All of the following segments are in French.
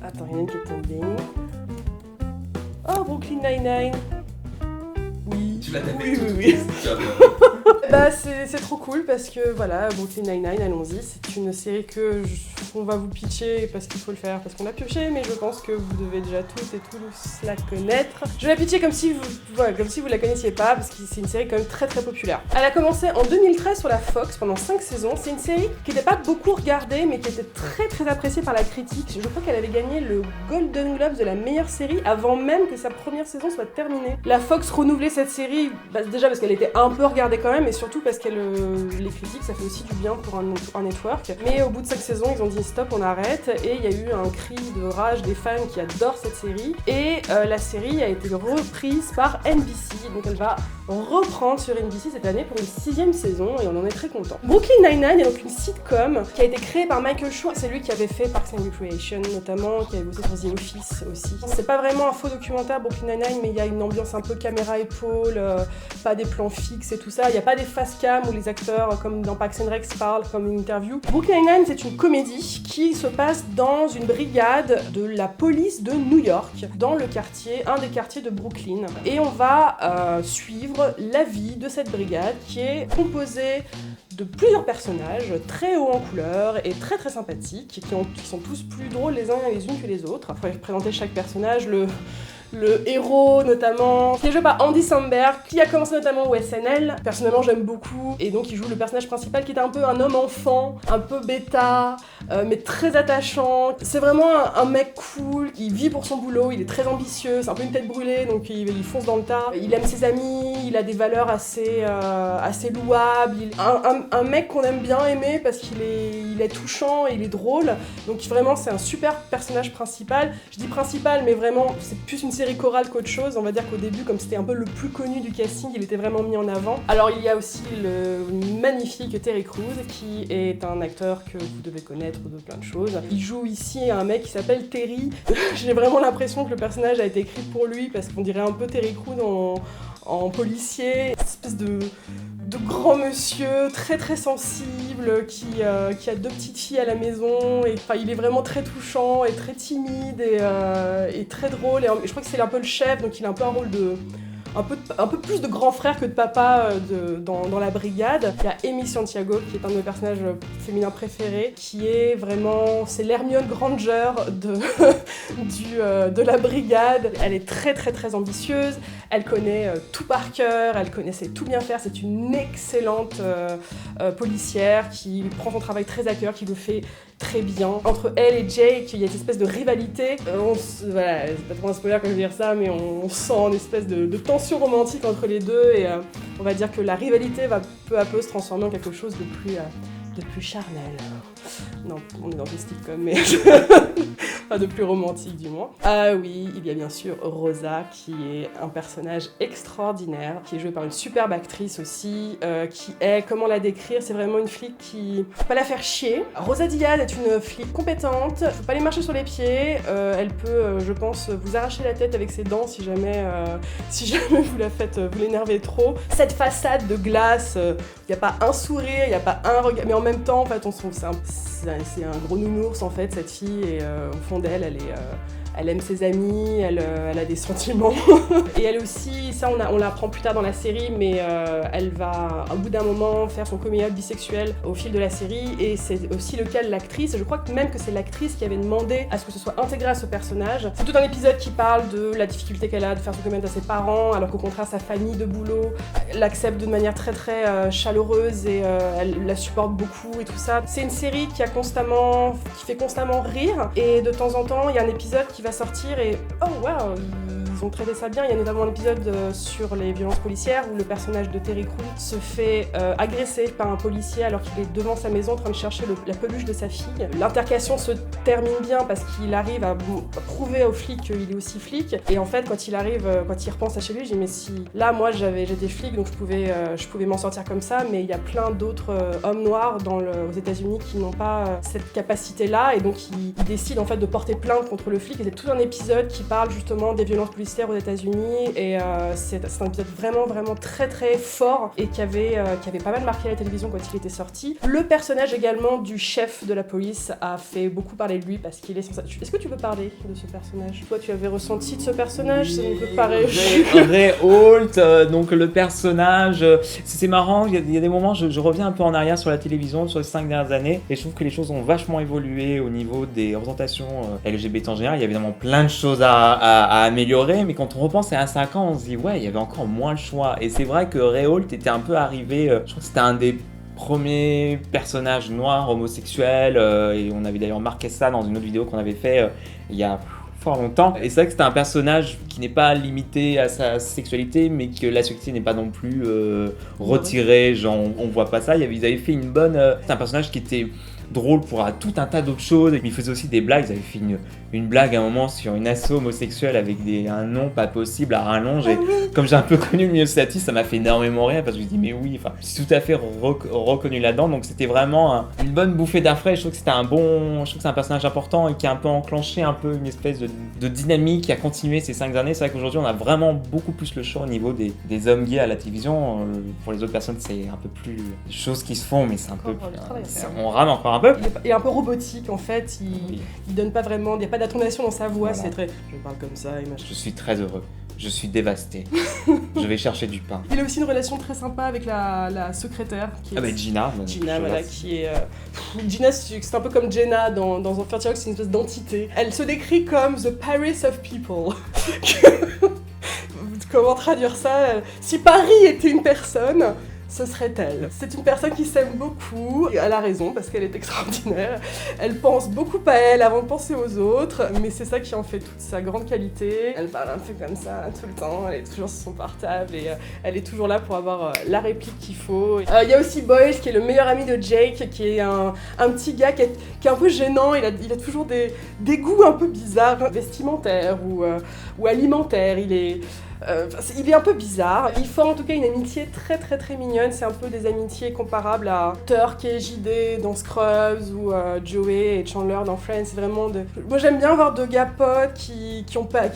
Attends, il y en a une qui est tombée. Oh, Brooklyn Nine-Nine. Oui. Tu l'as tapé Oui, tout oui, de oui. suite. Tu vas bien. Bah, c'est trop cool parce que voilà, Brooklyn Nine-Nine, allons-y. C'est une série on va vous pitcher parce qu'il faut le faire, parce qu'on a pioché, mais je pense que vous devez déjà toutes et tous la connaître. Je vais la pitcher comme si vous la connaissiez pas, parce que c'est une série quand même très très populaire. Elle a commencé en 2013 sur la Fox pendant 5 saisons. C'est une série qui n'était pas beaucoup regardée, mais qui était très très appréciée par la critique. Je crois qu'elle avait gagné le Golden Globe de la meilleure série avant même que sa première saison soit terminée. La Fox renouvelait cette série, déjà parce qu'elle était un peu regardée quand même, et surtout parce que les critiques, ça fait aussi du bien pour un network. Mais au bout de 5 saisons, ils ont dit stop, on arrête, et il y a eu un cri de rage des fans qui adorent cette série, et la série a été reprise par NBC, donc elle va reprendre sur NBC cette année pour une 6e saison, et on en est très content. Brooklyn Nine-Nine est donc une sitcom qui a été créée par Michael Schur, c'est lui qui avait fait Parks and Recreation notamment, qui avait bossé sur The Office aussi. C'est pas vraiment un faux documentaire Brooklyn Nine-Nine, mais il y a une ambiance un peu caméra-épaule, pas des plans fixes et tout ça, il n'y a pas des face cam où les acteurs, comme dans Parks and Rec, parlent comme une interview. Brooklyn Nine-Nine, c'est une comédie qui se passe dans une brigade de la police de New York, dans le quartier, un des quartiers de Brooklyn. Et on va suivre la vie de cette brigade qui est composée de plusieurs personnages très hauts en couleur et très très sympathiques, qui sont tous plus drôles les uns les unes que les autres. Il faut présenter chaque personnage, le héros notamment, qui est joué par Andy Samberg, qui a commencé notamment au SNL. Personnellement, j'aime beaucoup. Et donc, il joue le personnage principal qui est un peu un homme enfant, un peu bêta, mais très attachant. C'est vraiment un mec cool, il vit pour son boulot, il est très ambitieux, c'est un peu une tête brûlée, donc il fonce dans le tas. Il aime ses amis, il a des valeurs assez louables. Un mec qu'on aime bien aimer parce qu'il est touchant et il est drôle. Donc vraiment, c'est un super personnage principal. Je dis principal, mais vraiment, c'est plus une série chorale qu'autre chose. On va dire qu'au début, comme c'était un peu le plus connu du casting, il était vraiment mis en avant. Alors il y a aussi le magnifique Terry Crews, qui est un acteur que vous devez connaître de plein de choses. Il joue ici un mec qui s'appelle Terry. J'ai vraiment l'impression que le personnage a été écrit pour lui, parce qu'on dirait un peu Terry Crews en policier. Une espèce de grand monsieur très très sensible qui a 2 petites filles à la maison, et enfin il est vraiment très touchant et très timide et très drôle, et je crois que c'est un peu le chef, donc il a un peu un rôle de un peu plus de grand frère que de papa dans la brigade. Il y a Amy Santiago, qui est un de mes personnages féminins préférés, qui est vraiment, c'est l'Hermione Granger de la brigade. Elle est très très très ambitieuse, elle connaît tout par cœur, elle sait tout bien faire, c'est une excellente policière qui prend son travail très à cœur, qui le fait très bien. Entre elle et Jake, il y a une espèce de rivalité. Voilà, c'est pas trop un spoiler quand je veux dire ça, mais on sent une espèce de tension romantique entre les deux, et on va dire que la rivalité va peu à peu se transformer en quelque chose de plus charnel. Non, on est dans une sitcom, mais pas de plus romantique du moins. Ah oui, il y a bien sûr Rosa, qui est un personnage extraordinaire, qui est joué par une superbe actrice aussi, qui est, comment la décrire, c'est vraiment une flic qui faut pas la faire chier. Rosa Diaz est une flic compétente, faut pas les marcher sur les pieds, elle peut, je pense, vous arracher la tête avec ses dents si jamais vous l'énervez trop. Cette façade de glace, il y a pas un sourire, il y a pas un regard, mais en même temps, en fait, on se trouve c'est un gros nounours en fait, cette fille, et au fond d'elle, elle aime ses amis, elle a des sentiments. Et elle aussi, ça on l'apprend plus tard dans la série, mais elle va au bout d'un moment faire son coming out bisexuel au fil de la série, et c'est aussi le cas de l'actrice. Je crois même que c'est l'actrice qui avait demandé à ce que ce soit intégré à ce personnage. C'est tout un épisode qui parle de la difficulté qu'elle a de faire son coming out à ses parents, alors qu'au contraire sa famille de boulot l'accepte de manière très très chaleureuse, et elle la supporte beaucoup et tout ça. C'est une série qui fait constamment rire, et de temps en temps il y a un épisode qui va sortir et oh waouh, ils ont traité ça bien. Il y a notamment un épisode sur les violences policières où le personnage de Terry Crews se fait agresser par un policier alors qu'il est devant sa maison en train de chercher la peluche de sa fille. L'intercation se termine bien parce qu'il arrive à prouver au flic qu'il est aussi flic, et en fait quand il repense à chez lui, je dis mais si là moi j'étais flic, donc je pouvais m'en sortir comme ça, mais il y a plein d'autres hommes noirs aux États-Unis qui n'ont pas cette capacité là, et donc ils décident en fait de porter plainte contre le flic, et c'est tout un épisode qui parle justement des violences policières judiciaire aux États-Unis et c'est un épisode vraiment très très fort et qui avait pas mal marqué la télévision quand il était sorti. Le personnage également du chef de la police a fait beaucoup parler de lui parce qu'il est censé... Est-ce que tu peux parler de ce personnage? Toi, tu avais ressenti de ce personnage? Ça me paraît... Ray Holt, donc le personnage, c'est marrant, il y a des moments, je reviens un peu en arrière sur la télévision sur les 5 dernières années et je trouve que les choses ont vachement évolué au niveau des représentations LGBT en général. Il y a évidemment plein de choses à améliorer, mais quand on repense à 5 ans, on se dit ouais, il y avait encore moins le choix. Et c'est vrai que Ray Holt était un peu arrivé, je crois que c'était un des premiers personnages noirs homosexuels et on avait d'ailleurs marqué ça dans une autre vidéo qu'on avait fait il y a fort longtemps. Et c'est vrai que c'était un personnage qui n'est pas limité à sa sexualité, mais que la sexualité n'est pas non plus retirée, genre on voit pas ça. Ils avaient fait une bonne... c'est un personnage qui était drôle pour tout un tas d'autres choses, mais il faisait aussi des blagues. Ils avaient fait une blague à un moment sur une asso homosexuelle avec un nom pas possible à rallonge, et comme j'ai un peu connu le milieu statistique, ça m'a fait énormément rire parce que je me dis mais oui, enfin, je suis tout à fait reconnu là-dedans, donc c'était vraiment une bonne bouffée d'air frais. Je trouve que c'était je trouve que c'est un personnage important et qui a un peu enclenché un peu une espèce de dynamique qui a continué ces 5 années. C'est vrai qu'aujourd'hui on a vraiment beaucoup plus le choix au niveau des hommes gays à la télévision. Pour les autres personnes c'est un peu plus des choses qui se font, mais c'est un peu on rame encore un peu. Il est un peu robotique en fait, il donne pas vraiment, il n'y a pas d'intonation dans sa voix, voilà. C'est très... Je parle comme ça et machin. Je suis très heureux, je suis dévasté, je vais chercher du pain. Il a aussi une relation très sympa avec la secrétaire. Qui est Gina. Gina, voilà, qui est... Gina, c'est un peu comme Jenna dans 30 Rock, c'est une espèce d'entité. Elle se décrit comme the Paris of people. Comment traduire ça? Si Paris était une personne... ce serait elle. C'est une personne qui s'aime beaucoup, et elle a raison parce qu'elle est extraordinaire. Elle pense beaucoup à elle avant de penser aux autres, mais c'est ça qui en fait toute sa grande qualité. Elle parle un peu comme ça tout le temps, elle est toujours sur son portable et elle est toujours là pour avoir la réplique qu'il faut. Il y a aussi Boyle qui est le meilleur ami de Jake, qui est un petit gars qui est un peu gênant, il a toujours des goûts un peu bizarres, vestimentaires ou alimentaires. Il est un peu bizarre. Ils forment en tout cas une amitié très mignonne. C'est un peu des amitiés comparables à Turk et JD dans Scrubs ou Joey et Chandler dans Friends. C'est vraiment Moi j'aime bien voir deux gars potes qui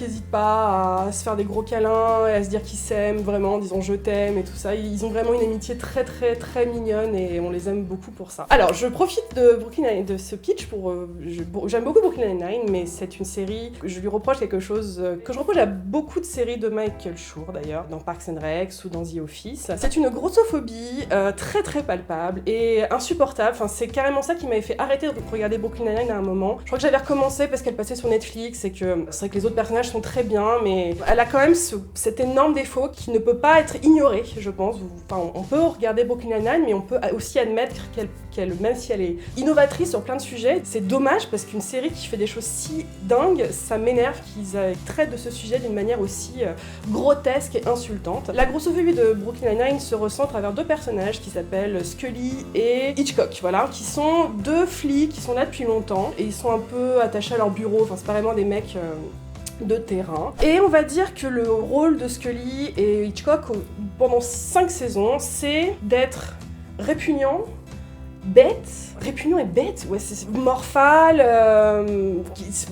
hésitent pas à se faire des gros câlins et à se dire qu'ils s'aiment vraiment, en disant je t'aime et tout ça. Ils ont vraiment une amitié très mignonne et on les aime beaucoup pour ça. Alors je profite de Brooklyn Nine, de ce pitch j'aime beaucoup Brooklyn Nine-Nine, mais c'est une série, je lui reproche quelque chose que je reproche à beaucoup de séries de Michael Schur d'ailleurs, dans Parks and Rec ou dans The Office. C'est une grossophobie très palpable et insupportable. Enfin, c'est carrément ça qui m'avait fait arrêter de regarder Brooklyn Nine-Nine à un moment. Je crois que j'avais recommencé parce qu'elle passait sur Netflix et que c'est vrai que les autres personnages sont très bien, mais elle a quand même cet énorme défaut qui ne peut pas être ignoré, je pense. Enfin, on peut regarder Brooklyn Nine-Nine, mais on peut aussi admettre qu'elle, même si elle est innovatrice sur plein de sujets, c'est dommage parce qu'une série qui fait des choses si dingues, ça m'énerve qu'ils traitent de ce sujet d'une manière aussi grotesque et insultante. La grossophobie de Brooklyn Nine-Nine se ressent à travers deux personnages qui s'appellent Scully et Hitchcock, voilà, qui sont deux flics qui sont là depuis longtemps et ils sont un peu attachés à leur bureau, enfin c'est pas vraiment des mecs de terrain. Et on va dire que le rôle de Scully et Hitchcock pendant 5 saisons, c'est d'être répugnant, répugnant et bête, ouais, c'est morphal,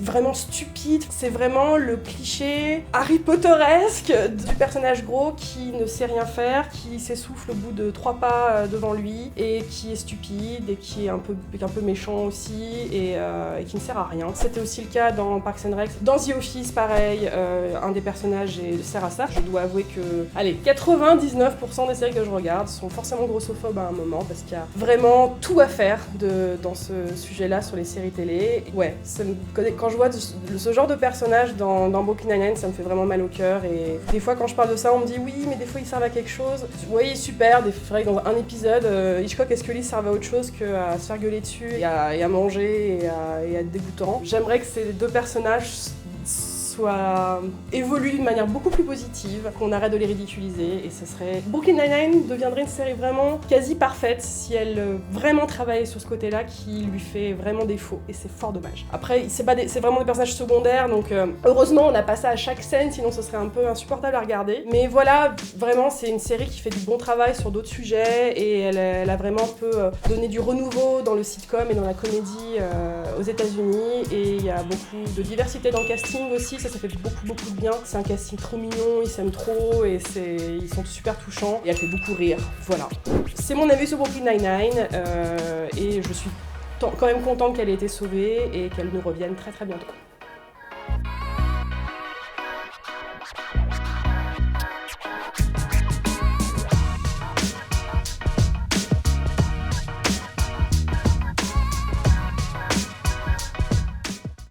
vraiment stupide. C'est vraiment le cliché Harry Potteresque du personnage gros qui ne sait rien faire, qui s'essouffle au bout de 3 pas devant lui et qui est stupide et qui est un peu méchant aussi et qui ne sert à rien. C'était aussi le cas dans Parks and Rec. Dans The Office, pareil, un des personnages sert à ça. Je dois avouer que, 99% des séries que je regarde sont forcément grossophobes à un moment parce qu'il y a vraiment tout à faire dans ce sujet-là sur les séries télé. Ouais, quand je vois ce genre de personnage dans Brooklyn Nine-Nine, ça me fait vraiment mal au cœur et des fois quand je parle de ça, on me dit oui, mais des fois ils servent à quelque chose. Oui, super, c'est vrai que dans un épisode, Hitchcock et Scully servent à autre chose qu'à se faire gueuler dessus et à manger et à être dégoûtant. J'aimerais que ces deux personnages évolue d'une manière beaucoup plus positive, qu'on arrête de les ridiculiser et ce serait... Brooklyn Nine-Nine deviendrait une série vraiment quasi parfaite si elle vraiment travaillait sur ce côté-là qui lui fait vraiment défaut et c'est fort dommage. Après, c'est vraiment des personnages secondaires donc heureusement on a pas ça à chaque scène sinon ce serait un peu insupportable à regarder. Mais voilà, vraiment c'est une série qui fait du bon travail sur d'autres sujets et elle a vraiment un peu donné du renouveau dans le sitcom et dans la comédie aux États-Unis et il y a beaucoup de diversité dans le casting aussi. ça fait beaucoup de bien. C'est un casting trop mignon, ils s'aiment trop et ils sont super touchants et elle fait beaucoup rire. Voilà. C'est mon avis sur Brooklyn Nine-Nine et je suis quand même contente qu'elle ait été sauvée et qu'elle nous revienne très bientôt.